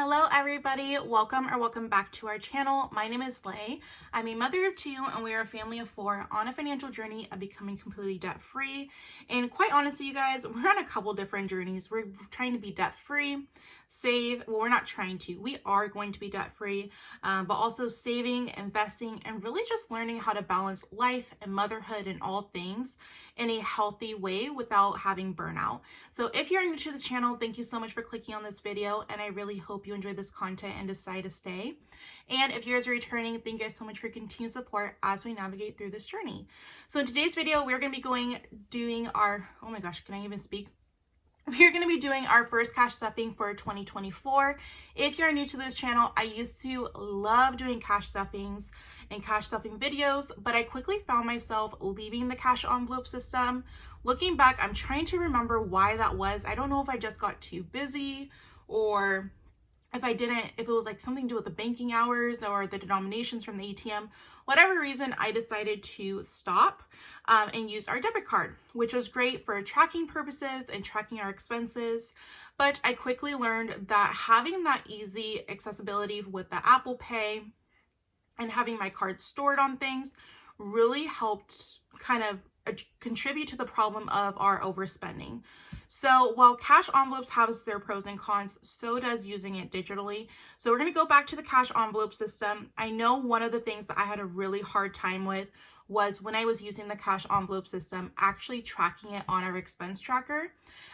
Hello everybody, welcome back to our channel. My name is Lay. I'm a mother of two and we are a family of four on a financial journey of becoming completely debt free. And quite honestly, you guys, we're on a couple different journeys. We're trying to be debt free, save, well, we're not trying to, we are going to be debt free, but also saving, investing, and really just learning how to balance life and motherhood and all things in a healthy way without having burnout. So if you're new to this channel, thank you so much for clicking on this video, and I really hope you enjoy this content and decide to stay. And if you guys are returning, thank you guys so much for your continued support as we navigate through this journey. So in today's video, we're going to be doing our, oh my gosh, can I even speak? We're going to be doing our first cash stuffing for 2024. If you're new to this channel, I used to love doing cash stuffings and cash stuffing videos, but I quickly found myself leaving the cash envelope system. Looking back, I'm trying to remember why that was. I don't know if I just got too busy or if it was like something to do with the banking hours or the denominations from the ATM. Whatever reason, I decided to stop and use our debit card, which was great for tracking purposes and tracking our expenses. But I quickly learned that having that easy accessibility with the Apple Pay and having my card stored on things really helped kind of contribute to the problem of our overspending. So while cash envelopes have their pros and cons, so does using it digitally. So we're going to go back to the cash envelope system. I know one of the things that I had a really hard time with was when I was using the cash envelope system, actually tracking it on our expense tracker.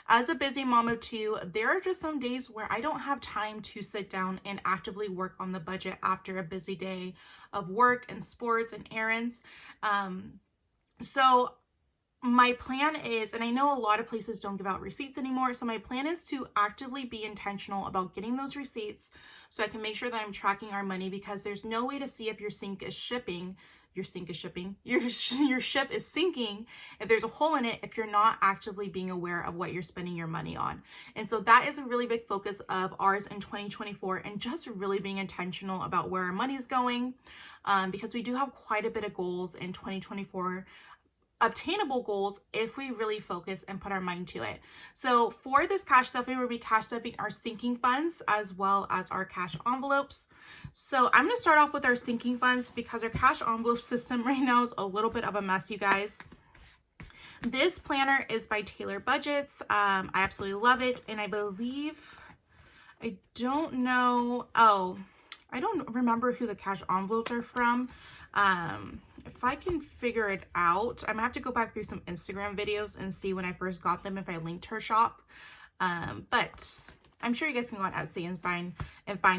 As a busy mom of two, there are just some days where I don't have time to sit down and actively work on the budget after a busy day of work and sports and errands. So my plan is, and I know a lot of places don't give out receipts anymore, so my plan is to actively be intentional about getting those receipts so I can make sure that I'm tracking our money, because there's no way to see if your ship is sinking if there's a hole in it, if you're not actively being aware of what you're spending your money on. And so that is a really big focus of ours in 2024, and just really being intentional about where our money's going, because we do have quite a bit of goals in 2024, obtainable goals if we really focus and put our mind to it. So for this cash stuffing, we'll be cash stuffing our sinking funds as well as our cash envelopes. So I'm going to start off with our sinking funds because our cash envelope system right now is a little bit of a mess, you guys. This planner is by Taylor Budgets. I absolutely love it, and I believe, I don't remember who the cash envelopes are from. If I can figure it out, I'm gonna have to go back through some Instagram videos and see when I first got them, if I linked her shop. But I'm sure you guys can go on Etsy and find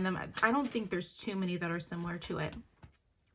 them. I don't think there's too many that are similar to it.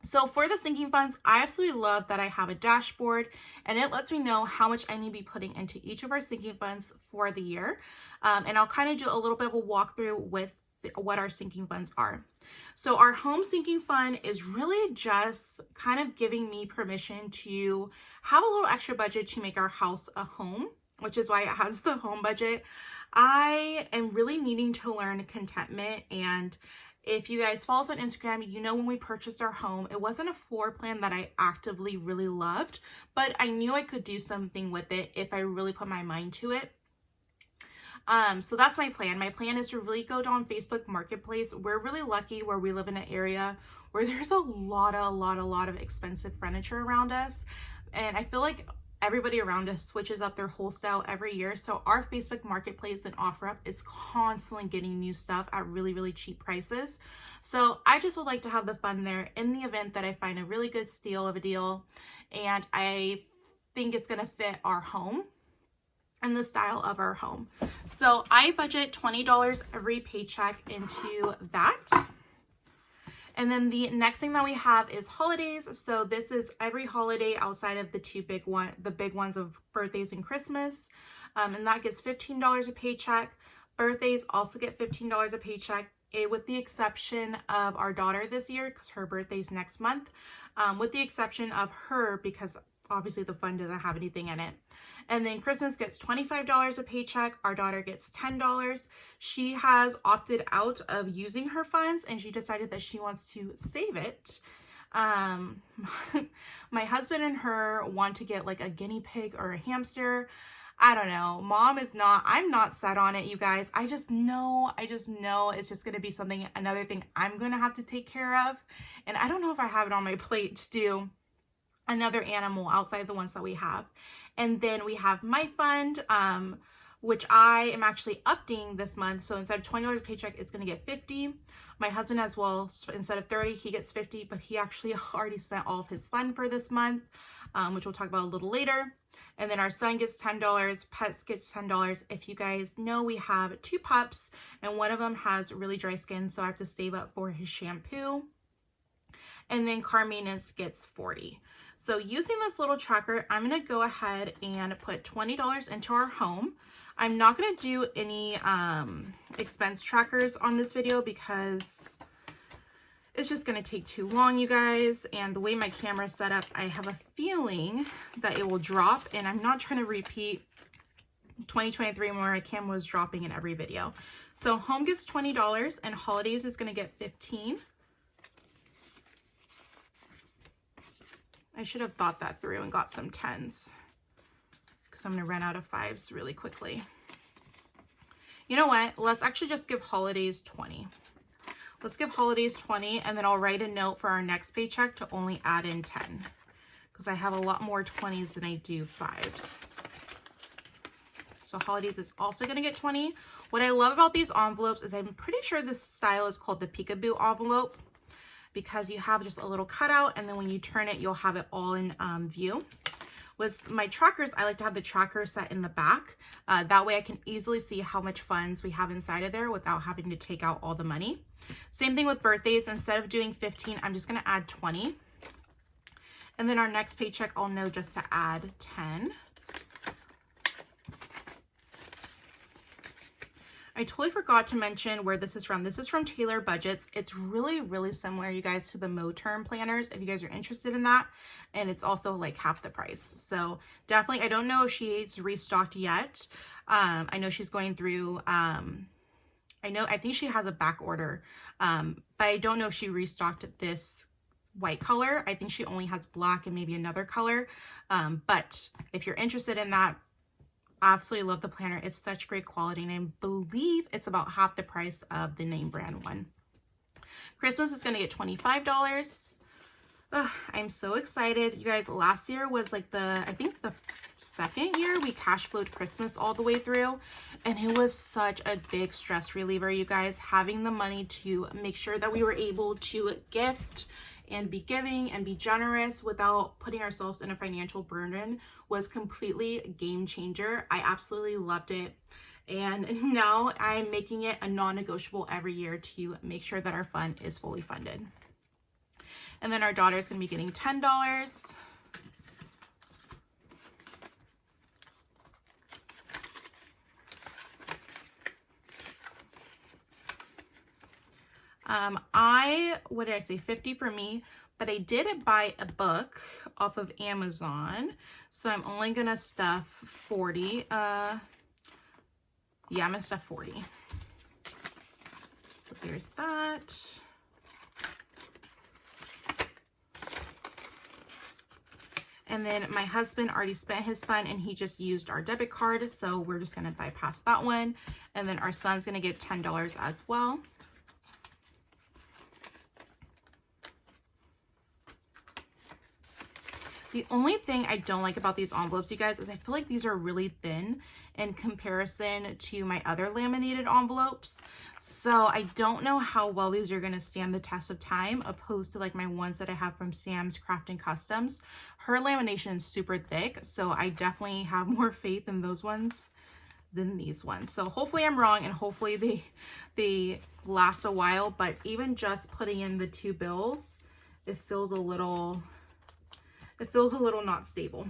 So for the sinking funds, I absolutely love that I have a dashboard, and it lets me know how much I need to be putting into each of our sinking funds for the year. And I'll kind of do a little bit of a walkthrough with what our sinking funds are. So our home sinking fund is really just kind of giving me permission to have a little extra budget to make our house a home, which is why it has the home budget. I am really needing to learn contentment, and if you guys follow us on Instagram, you know when we purchased our home, it wasn't a floor plan that I actively really loved, but I knew I could do something with it if I really put my mind to it. So that's my plan. My plan is to really go down Facebook Marketplace. We're really lucky where we live in an area where there's a lot of expensive furniture around us. And I feel like everybody around us switches up their whole style every year. So our Facebook Marketplace and OfferUp is constantly getting new stuff at really cheap prices. So I just would like to have the fun there in the event that I find a really good steal of a deal, and I think it's going to fit our home and the style of our home. So I budget $20 every paycheck into that. And then the next thing that we have is holidays. So this is every holiday outside of the big ones of birthdays and Christmas. And that gets $15 a paycheck. Birthdays also get $15 a paycheck, with the exception of our daughter this year, because her birthday's next month. With the exception of her, because obviously the fund doesn't have anything in it. And then Christmas gets $25 a paycheck. Our daughter gets $10. She has opted out of using her funds, and she decided that she wants to save it. My husband and her want to get like a guinea pig or a hamster. I don't know. Mom is not, I'm not set on it, you guys. I just know it's just going to be something, another thing I'm going to have to take care of. And I don't know if I have it on my plate to do another animal outside the ones that we have. And then we have my fund, which I am actually upping this month. So instead of $20 paycheck, it's going to get 50. My husband as well, instead of 30, he gets 50, but he actually already spent all of his fund for this month, which we'll talk about a little later. And then our son gets $10, Pets gets $10. If you guys know, we have 2 pups and one of them has really dry skin, so I have to save up for his shampoo. And then car maintenance gets 40. So using this little tracker, I'm going to go ahead and put $20 into our home. I'm not going to do any expense trackers on this video because it's just going to take too long, you guys. And the way my camera is set up, I have a feeling that it will drop. And I'm not trying to repeat 2023 where my camera was dropping in every video. So home gets $20 and holidays is going to get 15. I should have thought that through and got some 10s because I'm going to run out of 5s really quickly. You know what? Let's actually just give holidays 20. Let's give holidays 20 and then I'll write a note for our next paycheck to only add in 10 because I have a lot more 20s than I do 5s. So holidays is also going to get 20. What I love about these envelopes is I'm pretty sure this style is called the peekaboo envelope, because you have just a little cutout and then when you turn it, you'll have it all in view. With my trackers, I like to have the tracker set in the back. That way I can easily see how much funds we have inside of there without having to take out all the money. Same thing with birthdays. Instead of doing 15, I'm just gonna add 20. And then our next paycheck, I'll know just to add 10. I totally forgot to mention where this is from. This is from Taylor Budgets. It's really, really similar, you guys, to the Moterm planners, if you guys are interested in that. And it's also like half the price. So definitely, I don't know if she's restocked yet. I know she's going through, I think she has a back order, but I don't know if she restocked this white color. I think she only has black and maybe another color. But if you're interested in that, absolutely love the planner. It's such great quality and I believe it's about half the price of the name brand one. Christmas is going to get $25. Ugh, I'm so excited. You guys, last year was like I think the second year we cash flowed Christmas all the way through, and it was such a big stress reliever, you guys, having the money to make sure that we were able to gift and be giving and be generous without putting ourselves in a financial burden was completely a game changer. I absolutely loved it. And now I'm making it a non-negotiable every year to make sure that our fund is fully funded. And then our daughter is going to be getting $10. What did I say, 50 for me, but I did buy a book off of Amazon, so I'm only gonna stuff 40. Yeah, I'm gonna stuff 40. So there's that. And then my husband already spent his fund and he just used our debit card, so we're just gonna bypass that one. And then our son's gonna get $10 as well. The only thing I don't like about these envelopes, you guys, is I feel like these are really thin in comparison to my other laminated envelopes. So I don't know how well these are going to stand the test of time, opposed to like my ones that I have from Sam's Craft and Customs. Her lamination is super thick, so I definitely have more faith in those ones than these ones. So hopefully I'm wrong and hopefully they last a while, but even just putting in the 2 bills, it feels a little not stable.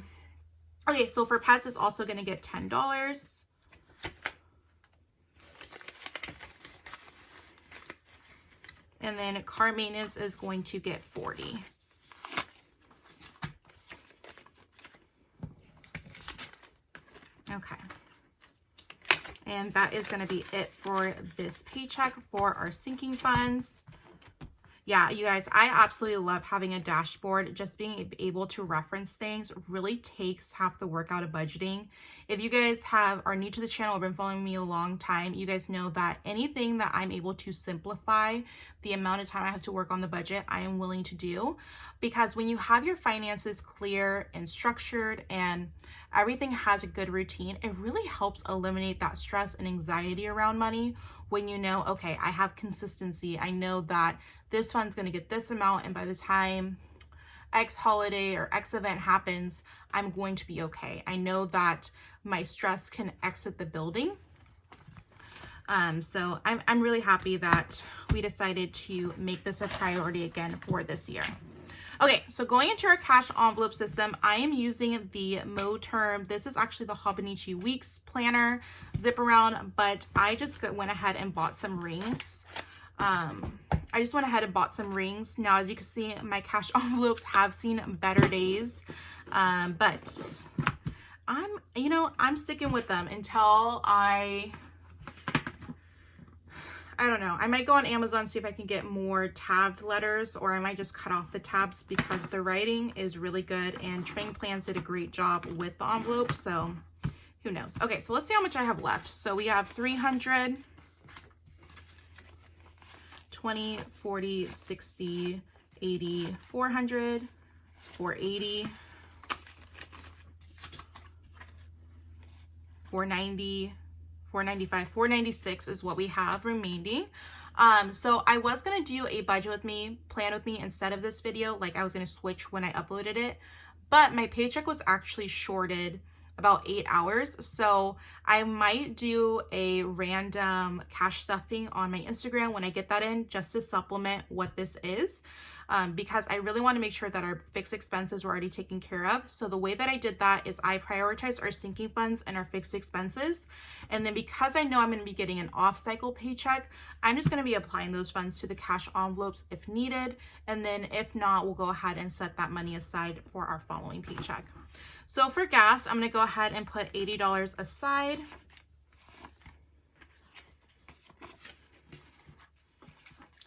Okay, so for pets, it's also going to get $10. And then car maintenance is going to get 40. Okay. And that is going to be it for this paycheck for our sinking funds. Yeah, you guys, I absolutely love having a dashboard. Just being able to reference things really takes half the work out of budgeting. If you guys are new to the channel or been following me a long time, you guys know that anything that I'm able to simplify the amount of time I have to work on the budget, I am willing to do. Because when you have your finances clear and structured and everything has a good routine, it really helps eliminate that stress and anxiety around money when you know, okay, I have consistency. I know that this fund's going to get this amount, and by the time X holiday or X event happens, I'm going to be okay. I know that my stress can exit the building. So I'm really happy that we decided to make this a priority again for this year. Okay, so going into our cash envelope system, I am using the Moterm. This is actually the Hobonichi Weeks planner zip around, but I just went ahead and bought some rings. I just went ahead and bought some rings. Now, as you can see, my cash envelopes have seen better days, but I'm sticking with them until I don't know. I might go on Amazon, see if I can get more tabbed letters, or I might just cut off the tabs because the writing is really good, and Train Plans did a great job with the envelope, so who knows. Okay, so let's see how much I have left. So we have 300, 20, 40, 60, 80, 400, 480, 490, 495, 496 is what we have remaining. So I was going to do a plan with me instead of this video. Like, I was going to switch when I uploaded it, but my paycheck was actually shorted about 8 hours. So I might do a random cash stuffing on my Instagram when I get that in, just to supplement what this is. Because I really want to make sure that our fixed expenses were already taken care of. So the way that I did that is I prioritized our sinking funds and our fixed expenses. And then because I know I'm going to be getting an off-cycle paycheck, I'm just going to be applying those funds to the cash envelopes if needed. And then if not, we'll go ahead and set that money aside for our following paycheck. So for gas, I'm going to go ahead and put $80 aside.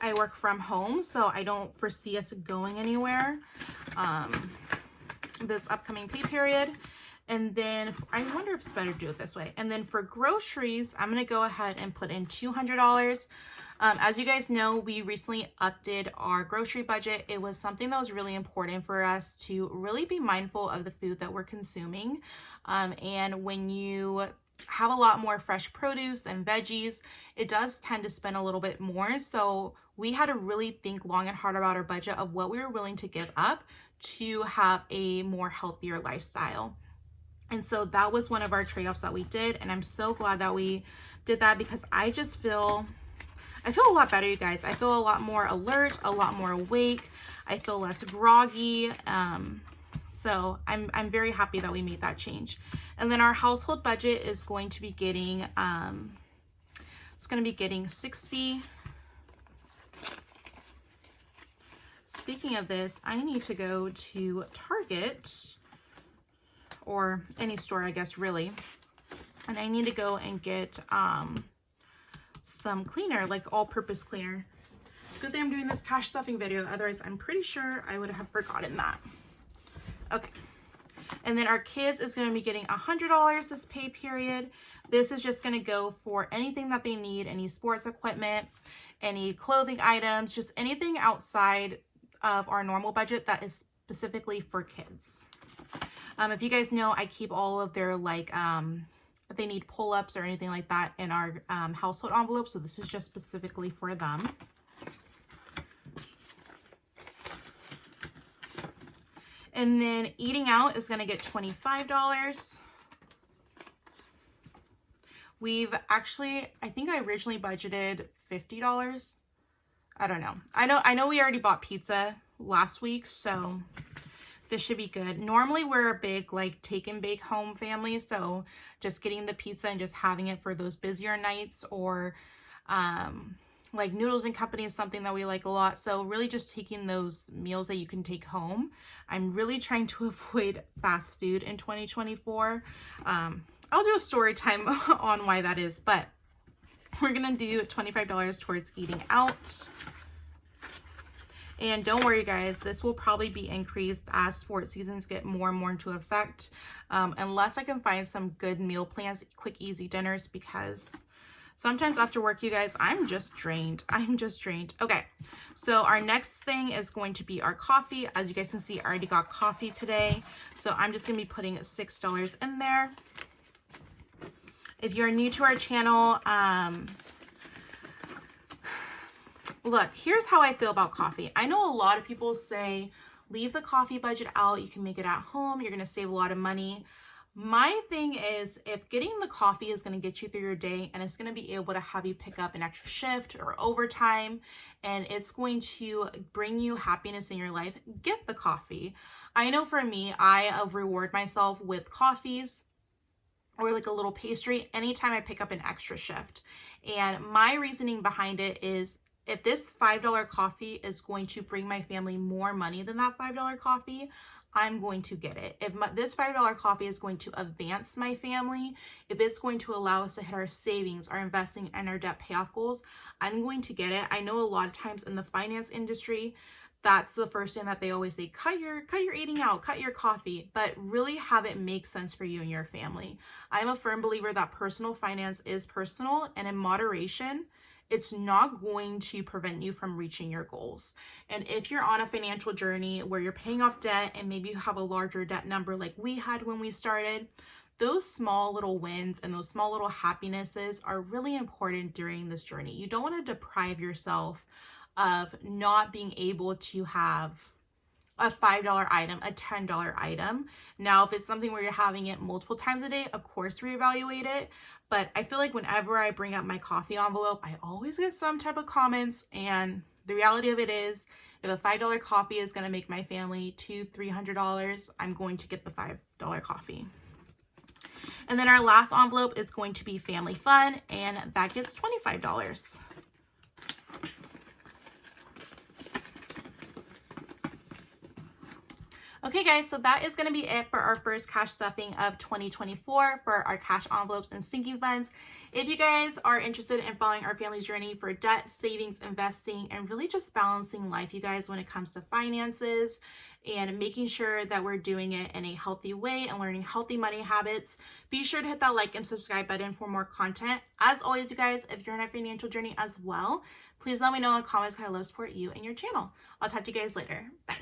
I work from home, so I don't foresee us going anywhere this upcoming pay period. And then I wonder if it's better to do it this way. And then for groceries, I'm going to go ahead and put in $200. As you guys know, we recently updated our grocery budget. It was something that was really important for us to really be mindful of the food that we're consuming. And when you have a lot more fresh produce and veggies, it does tend to spend a little bit more. So we had to really think long and hard about our budget of what we were willing to give up to have a more healthier lifestyle. And so that was one of our trade-offs that we did. And I'm so glad that we did that, because I feel a lot better, you guys. I feel a lot more alert, a lot more awake. I feel less groggy. So I'm very happy that we made that change. And then our household budget is going to be getting, it's going to be getting 60. Speaking of this, I need to go to Target, or any store, I guess, really. And I need to go and get some cleaner, like all-purpose cleaner. Good thing I'm doing this cash stuffing video. Otherwise, I'm pretty sure I would have forgotten that. Okay. And then our kids is going to be getting $100 this pay period. This is just going to go for anything that they need, any sports equipment, any clothing items, just anything outside of our normal budget that is specifically for kids. If you guys know, I keep all of their, like, if they need pull-ups or anything like that in our household envelope. So this is just specifically for them. And then eating out is going to get $25. We've actually, I think I originally budgeted $50. I don't know. I know we already bought pizza last week, so this should be good. Normally we're a big, like, take and bake home family, so just getting the pizza and just having it for those busier nights, or like Noodles and Company is something that we like a lot. So really just taking those meals that you can take home. I'm really trying to avoid fast food in 2024. I'll do a story time on why that is, but we're gonna do $25 towards eating out. And don't worry guys, this will probably be increased as sports seasons get more and more into effect, unless I can find some good meal plans, quick easy dinners, because sometimes after work, you guys, I'm just drained. Okay, so our next thing is going to be our coffee. As you guys can see, I already got coffee today, so I'm just gonna be putting $6 in there. If you're new to our channel, look, here's how I feel about coffee. I know a lot of people say, leave the coffee budget out. You can make it at home. You're going to save a lot of money. My thing is, if getting the coffee is going to get you through your day and it's going to be able to have you pick up an extra shift or overtime, and it's going to bring you happiness in your life, get the coffee. I know for me, I reward myself with coffees or like a little pastry anytime I pick up an extra shift. And my reasoning behind it is, if this $5 coffee is going to bring my family more money than that $5 coffee, I'm going to get it. If this $5 coffee is going to advance my family, if it's going to allow us to hit our savings, our investing, and our debt payoff goals, I'm going to get it. I know a lot of times in the finance industry, that's the first thing that they always say, cut your eating out, cut your coffee, but really have it make sense for you and your family. I'm a firm believer that personal finance is personal, and in moderation, it's not going to prevent you from reaching your goals. And if you're on a financial journey where you're paying off debt and maybe you have a larger debt number like we had when we started, those small little wins and those small little happinesses are really important during this journey. You don't want to deprive yourself of not being able to have a $5 item, a $10 item. Now, if it's something where you're having it multiple times a day, of course, reevaluate it. But I feel like whenever I bring up my coffee envelope, I always get some type of comments. And the reality of it is, if a $5 coffee is going to make my family $200-300, I'm going to get the $5 coffee. And then our last envelope is going to be family fun, and that gets $25. Okay guys, so that is going to be it for our first cash stuffing of 2024 for our cash envelopes and sinking funds. If you guys are interested in following our family's journey for debt, savings, investing, and really just balancing life, you guys, when it comes to finances and making sure that we're doing it in a healthy way and learning healthy money habits, be sure to hit that like and subscribe button for more content. As always, you guys, if you're in a financial journey as well, please let me know in the comments how I love support you and your channel. I'll talk to you guys later. Bye.